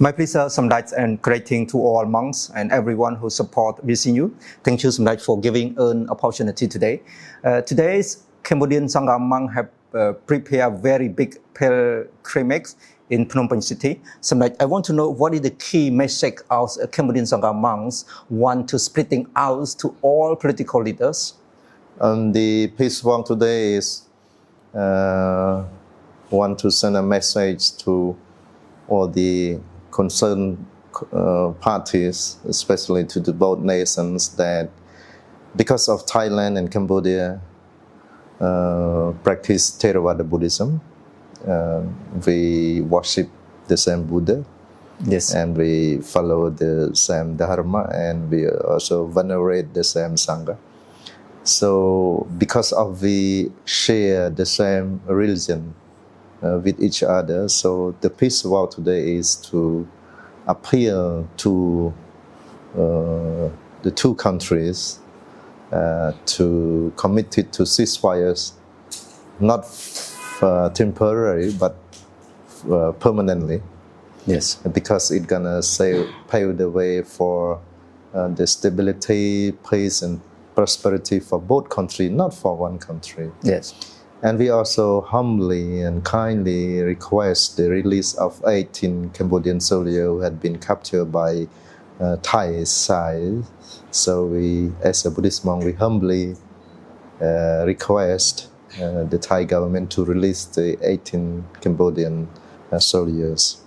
My pleasure, Samdach, and greeting to all monks and everyone who support VCU. Thank you, Samdach, for giving an opportunity today. Today's Cambodian Sangka monk have prepared very big pilgrimage in Phnom Penh city. Samdach, I want to know what is the key message of Cambodian Sangka monks want to splitting out to all political leaders. The peace walk today is want to send a message to all the concerned parties, especially to the both nations, that because of Thailand and Cambodia practice Theravada Buddhism, we worship the same Buddha, yes, and we follow the same Dharma, and we also venerate the same Sangha. So because of we share the same religion with each other, so the peace vow today is to appeal to the two countries to commit it to ceasefires, not temporary but permanently. Yes, because it's gonna pave the way for the stability, peace, and prosperity for both countries, not for one country. yes. And we also humbly and kindly request the release of 18 Cambodian soldiers who had been captured by Thai side. So we, as a Buddhist monk, we humbly request the Thai government to release the 18 Cambodian soldiers.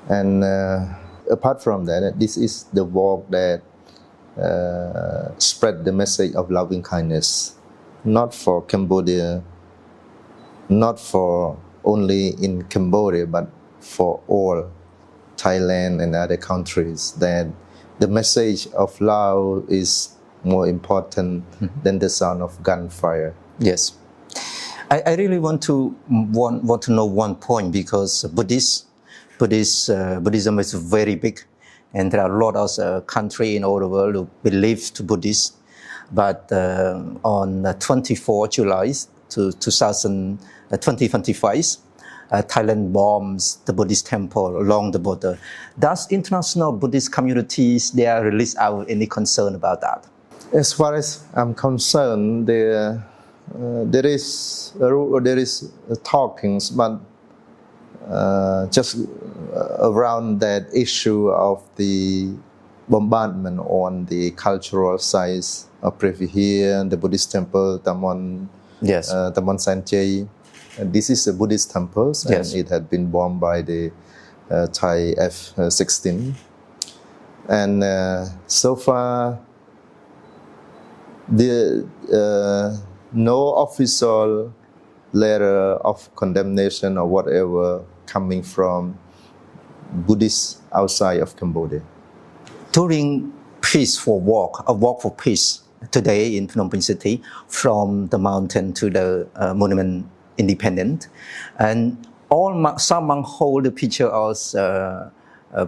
And apart from that, this is the walk that spread the message of loving kindness, not for Cambodia, not for only in Cambodia, but for all Thailand and other countries, that the message of love is more important than the sound of gunfire. Yes, I really want to know one point, because Buddhism is very big, and there are a lot of countries in all the world who believe to Buddhist. But on 24 July 2025, Thailand bombs the Buddhist temple along the border. Does international Buddhist communities there release out any concern about that? As far as I'm concerned, there is talkings, but just around that issue of the bombardment on the cultural sites of here, the Buddhist temple, Tamon, yes, Tamon Sanchei. This is a Buddhist temple, and yes, it had been bombed by the Thai F-16. And so far, no official letter of condemnation or whatever coming from Buddhists outside of Cambodia. During a walk for peace today in Phnom Penh city, from the mountain to the monument Independent, and some monks hold the picture of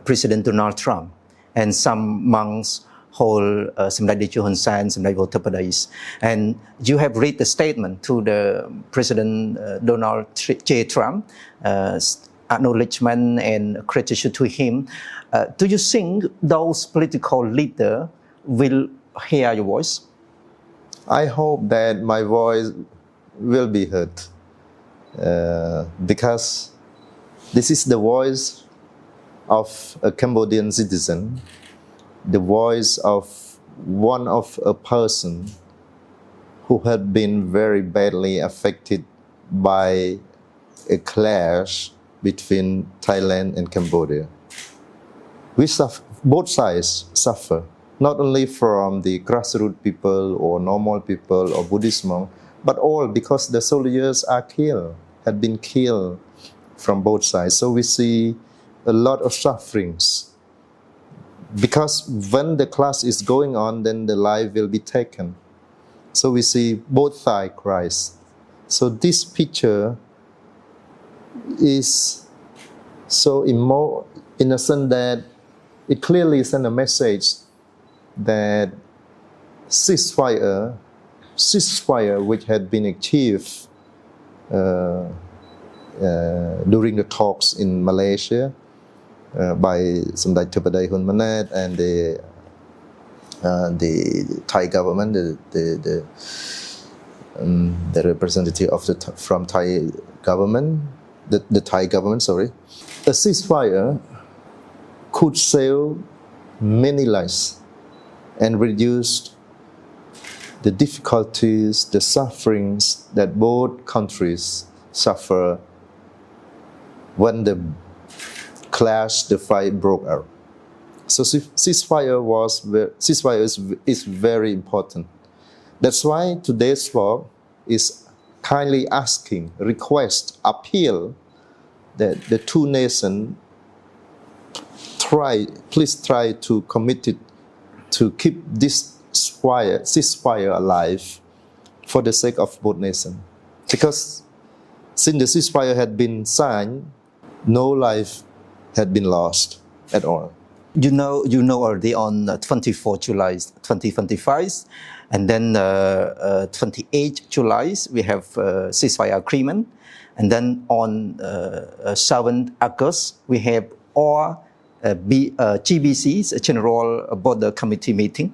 President Donald Trump, and some monks hold Samdech Yon Seng, Samdech Yeath, and you have read the statement to the President Donald J. Trump, acknowledgement and gratitude to him. Do you think those political leaders will hear your voice? I hope that my voice will be heard, because this is the voice of a Cambodian citizen, the voice of a person who had been very badly affected by a clash between Thailand and Cambodia. Both sides suffer, not only from the grassroots people or normal people or Buddhist monks, but all because the soldiers had been killed from both sides. So we see a lot of sufferings. Because when the clash is going on, then the life will be taken. So we see both sides cries. So this picture is so innocent that it clearly sends a message that ceasefire which had been achieved during the talks in Malaysia by Samdech Thupadai Hun Manet and the Thai government, the representative of from Thai government, the Thai government, sorry. A ceasefire could save many lives and reduce the difficulties, the sufferings that both countries suffer when the clash, the fight broke out. So ceasefire is very important. That's why today's talk is kindly asking, request, appeal that the two nations please try to commit it to keep this ceasefire alive for the sake of both nations. Because since the ceasefire had been signed, no life had been lost at all. You know already on 24 July 2025, and then 28 July we have ceasefire agreement, and then on 7 August we have all GBC's General Border Committee meeting.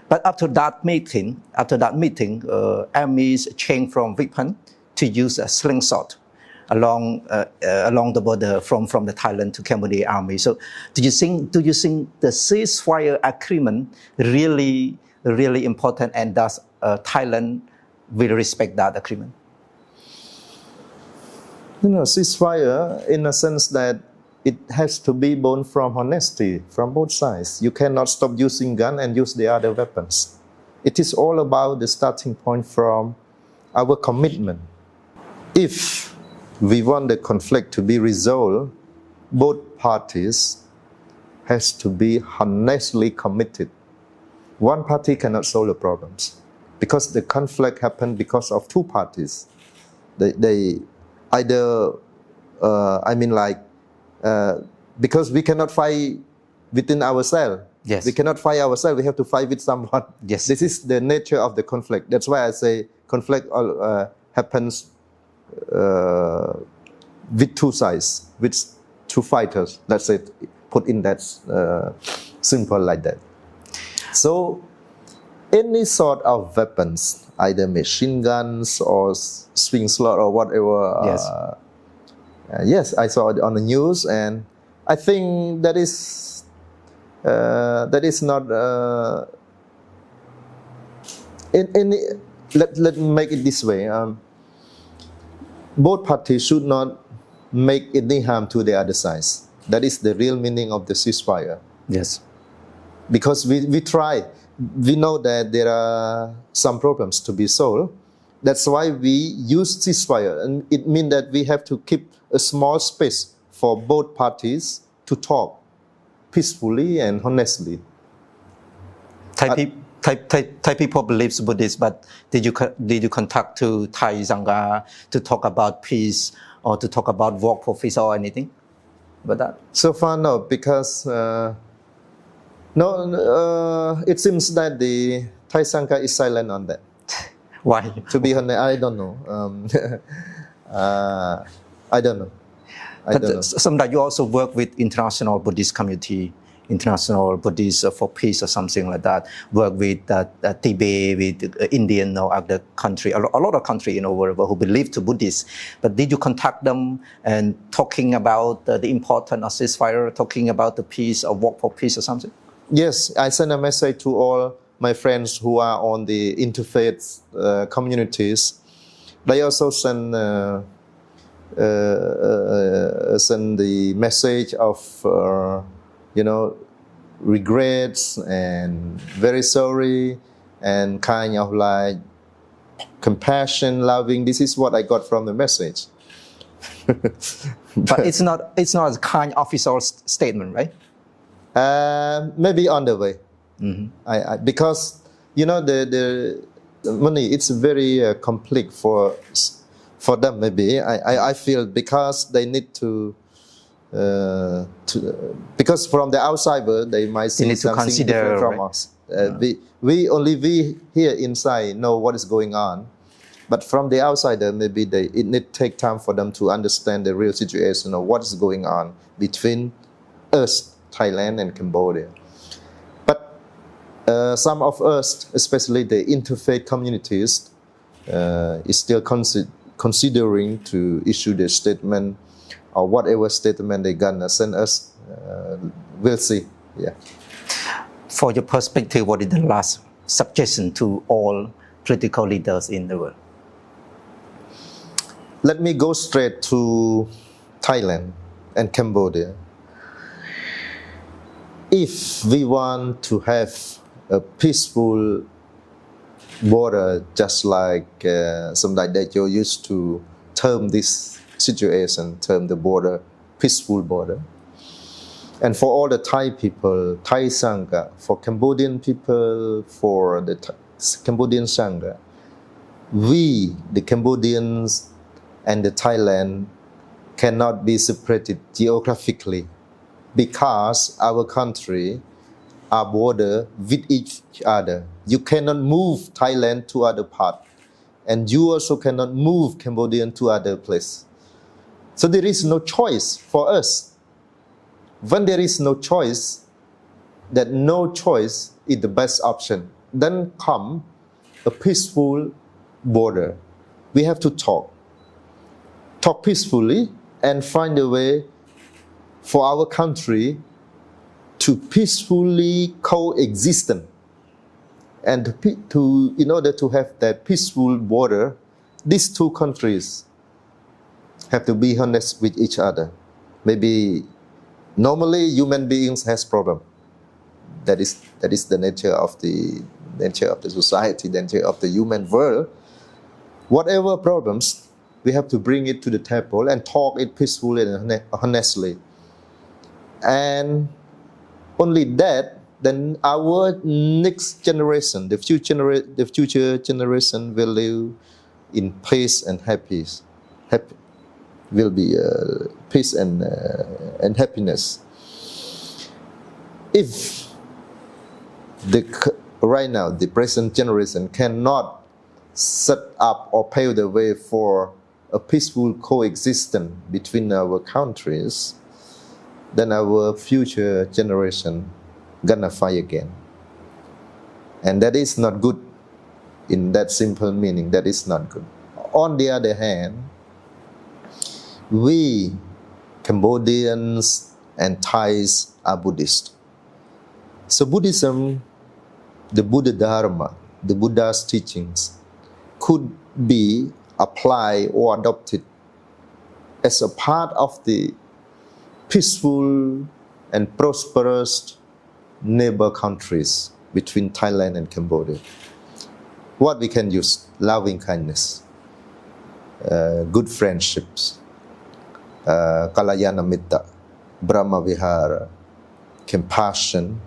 But after that meeting, armies changed from weapon to use a slingshot along the border from the Thailand to Cambodian army. So do you think the ceasefire agreement really important, and does Thailand will respect that agreement? Ceasefire in a sense that it has to be born from honesty from both sides. You cannot stop using gun and use the other weapons. It is all about the starting point from our commitment. If we want the conflict to be resolved, both parties has to be honestly committed. One party cannot solve the problems because the conflict happened because of two parties. They either, because we cannot fight within ourselves. Yes. We cannot fight ourselves. We have to fight with someone. Yes. This is the nature of the conflict. That's why I say conflict happens with two sides, with two fighters. That's it. Put in that simple like that. So any sort of weapons, either machine guns or swing slot or whatever. Yes. Yes, I saw it on the news, and I think that is not. Let me make it this way. Both parties should not make any harm to the other side. That is the real meaning of the ceasefire. Yes. Because we try, we know that there are some problems to be solved. That's why we use ceasefire, and it means that we have to keep a small space for both parties to talk peacefully and honestly. Thai people believe Buddhist, but did you contact to Thai Sangha to talk about peace or to talk about work for peace or anything about that? So far, no, because it seems that the Thai Sangha is silent on that. Why? To be honest, I don't know. I don't know. Sometimes you also work with international Buddhist community, international Buddhists for peace or something like that. Work with Tibet, with Indian or other country, a lot of country in the world who believe to Buddhists. But did you contact them and talking about the importance of ceasefire, talking about the peace or work for peace or something? Yes, I sent a message to all my friends who are on the interfaith communities. They also send the message of regrets and very sorry and kind of like compassion, loving. This is what I got from the message. But it's not a kind official statement, right? Maybe on the way. Mm-hmm. Because the money, it's very complex for them. Maybe I feel because they need to because from the outsider they might see something different from us. We here inside know what is going on, but from the outsider maybe it need take time for them to understand the real situation of what is going on between us, Thailand and Cambodia. But some of us, especially the interfaith communities, is still considering to issue the statement or whatever statement they're gonna send us. We'll see. Yeah. For your perspective, what is the last suggestion to all political leaders in the world? Let me go straight to Thailand and Cambodia. If we want to have a peaceful border, just like Samdai Dacho used to term this situation, term the border, peaceful border. And for all the Thai people, Thai Sangka, for Cambodian people, for the Cambodian Sangka, we, the Cambodians and the Thailand, cannot be separated geographically because our country are border with each other. You cannot move Thailand to other part, and you also cannot move Cambodian to other place. So there is no choice for us. When there is no choice, that no choice is the best option. Then come a peaceful border. We have to talk peacefully and find a way for our country to peacefully coexist. And in order to have that peaceful border, these two countries have to be honest with each other. Maybe normally human beings has problem. That is the nature of the society, the nature of the human world. Whatever problems, we have to bring it to the table and talk it peacefully and honestly. And only that, then our next generation, the future generation will live in peace and happiness. Will be peace and happiness. If right now the present generation cannot set up or pave the way for a peaceful coexistence between our countries, then our future generation gonna fight again. And that is not good. In that simple meaning, that is not good. On the other hand, we Cambodians and Thais are Buddhist. So Buddhism, the Buddha Dharma, the Buddha's teachings could be applied or adopted as a part of the peaceful and prosperous neighbor countries between Thailand and Cambodia. What we can use? Loving kindness, good friendships, Kalayana Mitta, Brahma Vihara, compassion,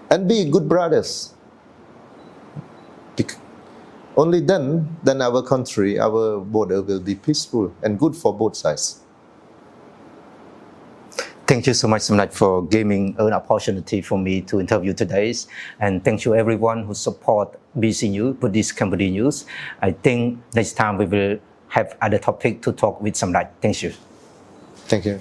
and be good brothers. Only then our country, our border will be peaceful and good for both sides. Thank you so much, Samdai, for giving an opportunity for me to interview today. And thank you everyone who support BC News, Buddhist Cambodian News. I think next time we will have other topic to talk with Samdai. Thank you. Thank you.